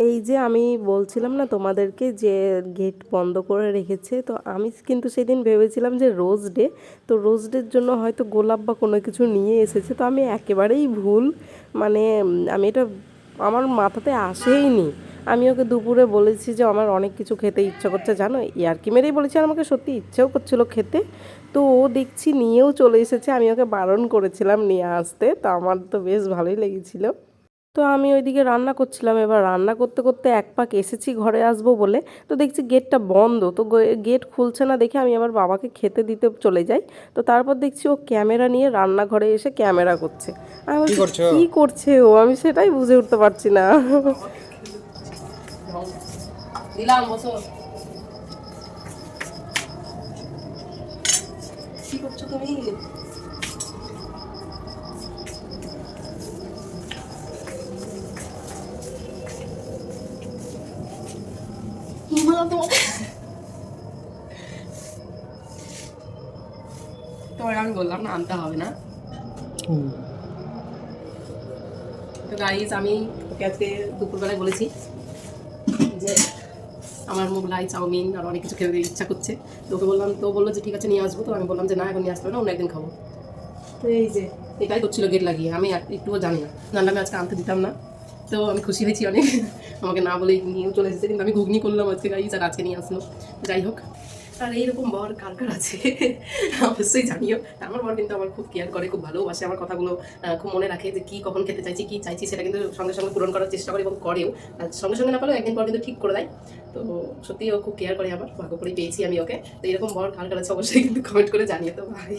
এই যে আমি বলছিলাম না তোমাদেরকে যে গেট বন্ধ করে রেখেছে, তো আমি কিন্তু সেদিন ভেবেছিলাম যে রোজ ডে, তো রোজ ডের জন্য হয়তো গোলাপ বা কোনো কিছু নিয়ে এসেছে। তো আমি একেবারেই ভুল, মানে আমি এটা আমার মাথাতে আসেইনি। আমি ওকে দুপুরে বলেছি যে আমার অনেক কিছু খেতে ইচ্ছা করছে জানো, ইয়ার্কি মেরেই বলেছি, আর আমাকে সত্যি ইচ্ছেও করছিল খেতে। তো ও দেখছি নিয়েও চলে এসেছে, আমি ওকে বারণ করেছিলাম নিয়ে আসতে, তো আমার তো বেশ ভালোই লেগেছিল। তো আমি ওইদিকে রান্না করছিলাম, এবার রান্না করতে করতে এক পাক এসেছি ঘরে আসবো বলে, তো দেখছি গেটটা বন্ধ, তো গেট খুলছে না দেখে আমি আবার বাবাকে খেতে দিতে চলে যাই। তো তারপর দেখছি ও ক্যামেরা নিয়ে রান্নাঘরে এসে ক্যামেরা করছে। আমি কি বলছি করছো? কী করছে ও, আমি সেটাই বুঝে উঠতে পারছি না। দিলাম বসো। কি করছো তুমি? তোমার আমি বললাম না আনতে হবে না। তো গাইজ আমি ওকে আজকে দুপুরবেলায় বলেছি যে আমার মোগলাই চাউমিন আর অনেক কিছু খেতে ইচ্ছা করছে। তো ওকে বললাম, তো বললো যে ঠিক আছে নিয়ে আসবো। তো আমি বললাম যে না এখন নিয়ে আসতে হবে না, অন্য একদিন খাবো। তো এই যে এটাই করছিল গেট লাগিয়ে, আমি একটুও জানি না, জানলে আমি আজকে আনতে দিতাম না। তো আমি খুশি হয়েছি অনেক, আমাকে না বলেই নিয়েও চলে এসেছে, কিন্তু আমি ঘুগনি করলাম আজকে গাইজ, আর আজকে নিয়ে আসলো। যাই হোক, আর এইরকম বর কার কার আছে অবশ্যই জানিও। আমার বর কিন্তু আমার খুব কেয়ার করে, খুব ভালোবাসে, আমার কথাগুলো খুব মনে রাখে যে কী কখন খেতে চাইছি, কী চাইছি সেটা কিন্তু সঙ্গে সঙ্গে পূরণ করার চেষ্টা করে এবং করেও। আর সঙ্গে সঙ্গে না পারলেও একদিন পর কিন্তু ঠিক করে দেয়। তো সত্যি ও খুব কেয়ার করে, আমার ভাগ্য করে পেয়েছি আমি ওকে। তো এরকম বর কার কার আছে অবশ্যই কিন্তু কমেন্ট করে জানিয়ে তো ভাই।